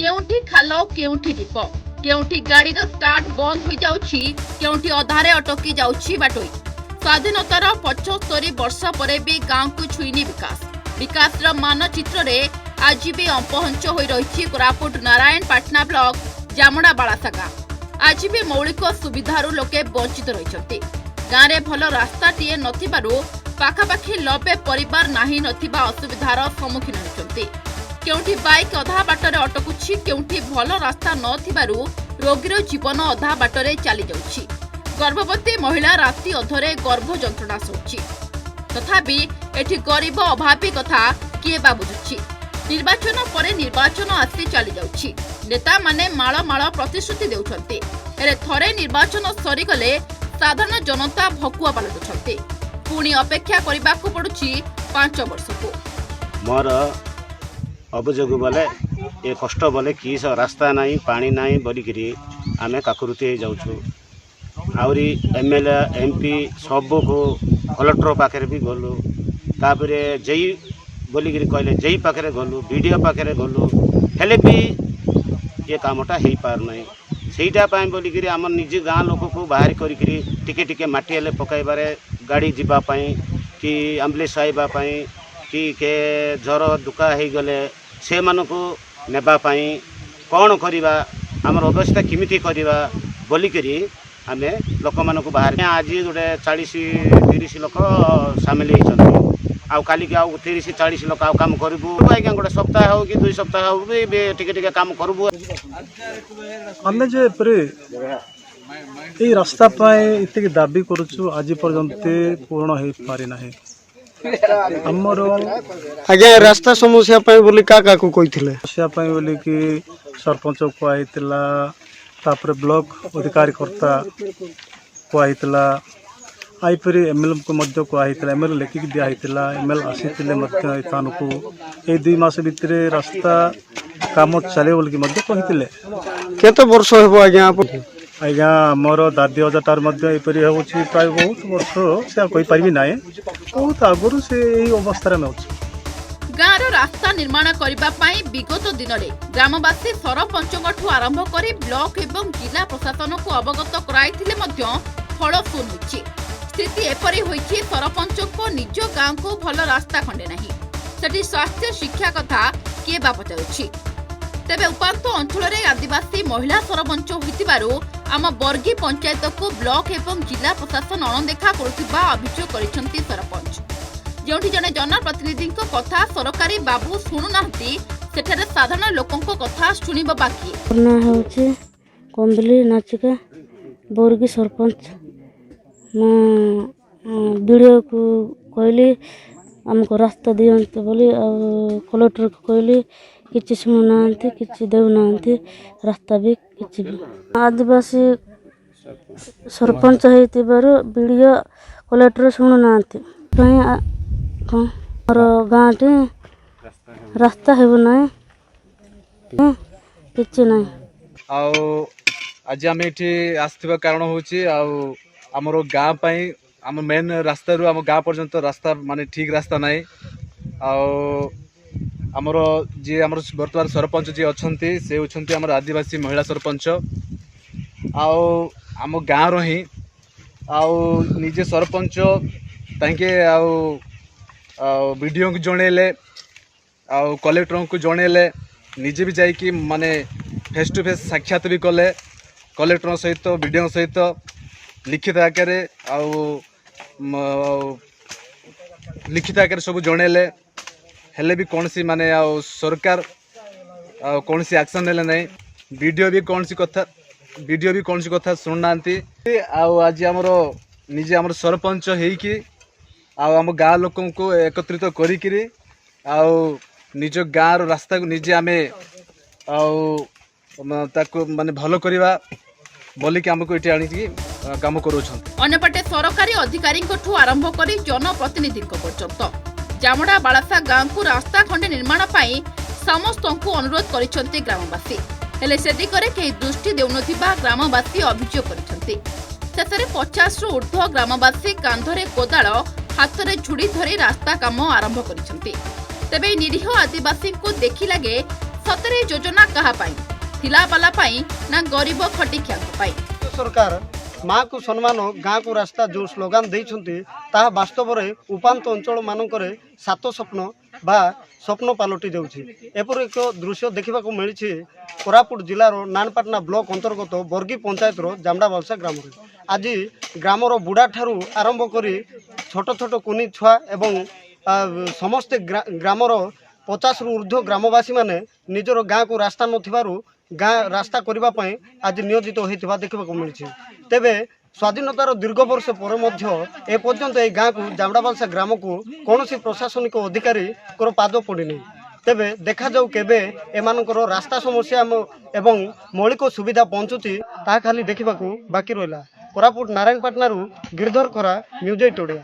केउठी खाल केउठी दीप केउठी गाड़ी स्टार्ट बंद हो जाउछि केउठी अधारे अटकी जाउछि बाटोई। स्वाधीनतार 75 वर्ष पर भी गांव को छुईनी विकास मानचित्र रे आज भी अपहंच हो रही कोरापुट नारायणपाटना ब्लॉक जामड़ा बालासा गाँव। आज भी मौलिक सुविधारू लोके वंचित रही गाँव में भल रास्ताटीए नथिबारु पाखापाखि 90 परिवार नाही नथिबा असुविधार सम्मुखीन होती। केउठी बाइक अधा बाटर अटकुछि केउठी भल रास्ता नथिबारु रोगीर जीवन अधा बाटरे चली जाउछि। गर्भवती महिला राति अधरे गर्भ जंत्रणा सोछि तथापि एठी गरीब अभावी कथा किए बा बुझुछि। निर्वाचन परे निर्वाचन आसी चली जाउछि नेता माने माळ माळ प्रतिश्रुति देउछन्ति हेले थरे निर्वाचन सरी गले साधारण जनता भकुआ पलटुछन्ति। पुणी अपेक्षा करबाकू पडुछि 5 वर्ष को। मोर अभियोग बोले ये कष्ट बोले कि रास्ता नहीं पानी नहीं बोलिकी आम काकुरुती जाऊँ आहरी एमएलए एमपी सबू को कलेक्टर पाखे भी गलु तापर जेई बोलिकी कहले जेई पाखे गलु वीडियो पाखे गलु हेले भी ये कामटा हो पार नहीं सहीटा बोलिकी आम निजे गाँ लोक को बाहर करी टिके टिके माटी हेले पकड़बारे गाड़ी जीवाई कि आम्बुलेंस आइबापी कि के जर दुका हो गले से मानक नेबापी कौन करवा आमर अवस्था किमिति करवा बोलिकी आम लोक मानक बाहर आज गोटे 40-30 लोक सामिल होती आउ काली आउ 30-40 लोक आउ काम करूँ आज्ञा गोटे सप्ताह हो कि 2 सप्ताह हो टिके काम करूँ आम जे ये रास्ता इतनी दाबी करुचु आज पर्यंत पूर्ण हो पारि ना आमर आज्ञा रास्ता समस्या बोली का कही समस्या बोली कि सरपंच कहला तापर ब्लॉक अधिकारी कर्ता कहला आईपरी एमएलए को कहला एमएलए लिखिक दिखाई एमएलए आसी स्थान को ये 2 मास भितर रास्ता काम चले बोलिक कहते केते वर्ष हो आज्ञा आज्ञा मोर दादी अजाटार यपरी हो प्राय बहुत वर्ष से कहीपरि ना बहुत आगुरी से यही अवस्था में अच्छे। गाँव रास्ता निर्माण करने विगत दिन में ग्रामवासी सरपंच आरंभ कर ब्लॉक एवं जिला प्रशासन को अवगत कराइथिले मध्य फल शून्य होइछि। स्थिति एपरी होइछि सरपंच को निज गाँव को भल रास्ता खंडे नहीं सेठी स्वास्थ्य शिक्षा कथा किए बा पचारुछि। तेबे उपाक्त अंचल में आदिवासी महिला सरपंच होइतिबारु आम बर्गी पंचायत को ब्लॉक एवं जिला प्रशासन अणदेखा करुथिबा अभियोग करिसेंति सरपंच। जोठी जने जनप्रतिनिधि कथा सरकारी बाबू शुणुनाहांती सेठारे साधारण लोकंक कथा शुणिबा बाकी। ना होचे कंदली नाचिका बर्गी सरपंच वीडियो को कहली हमको रास्ता दियंते बोली कलेक्टर को कहली किसी शुणुना किसी देना रास्ता भी किसी भी आदिवासी सरपंच होइतिबारु वीडियो कलेक्टर शुणुना और गाँव टे रास्ता है ना किसी ना आज आम ये आसवा कारण हूँ आमर गाँव आम मेन रास्ता रू आम गाँव पर्यंत रास्ता माने ठीक रास्ता ना आमर जी आम बर्तमान सरपंच जी अच्छा से होती आम आदिवासी महिला सरपंच आम गाँव रही निजे सरपंच तांके वीडियो को जनइले कलेक्टर को जनइले निजे भी जाइए माने फेस टू फेस साक्षात भी कले कलेक्टर सहित वीडियो सहित लिखित आकार लिखित आकार सब जनइले हेले भी कौन सी माने सरकार कौन सी एक्शन नेले नहीं वीडियो भी कौन सी कथा शुणुना आज आमर निजे आमर सरपंच होइकी आम गाँ लोक को एकत्रित करी निज गाँव रास्ता को निजे आमे माने भल करवा बोलिक आमको ये आनी काम करोछन। अन्यपटे सरकारी अधिकारी आरंभ कर जनप्रतिनिधि पर्यंत जामड़ा बालासा गाँव को रास्ता खंडे निर्माण पाई समस्त को अनुरोध करिसेंति ग्रामवासी हेले से दिगरे कहीं दृष्टि देउनथिबा ग्रामवासी अभियोग करिसेंति। शेषे 50 रु ऊर्ध्व ग्रामवासी कांधरे कोदाल हाथ में झुड़ी धरी रास्ता काम आरंभ करिसेंति। तेबे निरीह आदिवासी को देखि लगे ସତରେ ଯୋଜନା କାହା ପାଇଁ ଥିଲାବାଲା ପାଇଁ ନା ଗରିବ ଖଟିଖିଆଙ୍କ ପାଇଁ? ସରକାର ମାँ को सम्मान गाँ को रास्ता जो स्लोगान देइछन्ति ताहा वास्तव में उपांत अंचल मानकरे सात स्वप्न बा स्वप्न पलटि जाउछि। एपर एक दृश्य देखा मिली कोरापुट जिलार नानपाटना ब्लॉक अंतर्गत बर्गी पंचायत जामडाबालसा ग्राम आज ग्रामर बुढ़ा ठारू आरंभ करी छोट छोट कुनी छुआ एवं समस्ते ग्रामर 50 रु ऊर्ध्व ग्रामवासी माने निजर गाँ को रास्ता नथिबारु गाँ रास्ता करने आज नियोजित होता देखा मिली। तेबे स्वाधीनतार दीर्घ वर्ष पर एपर्यंत ए गाँ को जामडाबालसा ग्राम को कौन प्रशासनिक अधिकारी पाद पड़नी। तेबे देखा जाऊ केबे एमानकर रास्ता समस्या एवं मौलिक सुविधा पहुँचुची ता खाली देखा बाकी रहा। कोरापुट नारायणपाटना गिरधर खरा न्यूज 8 ओडिया।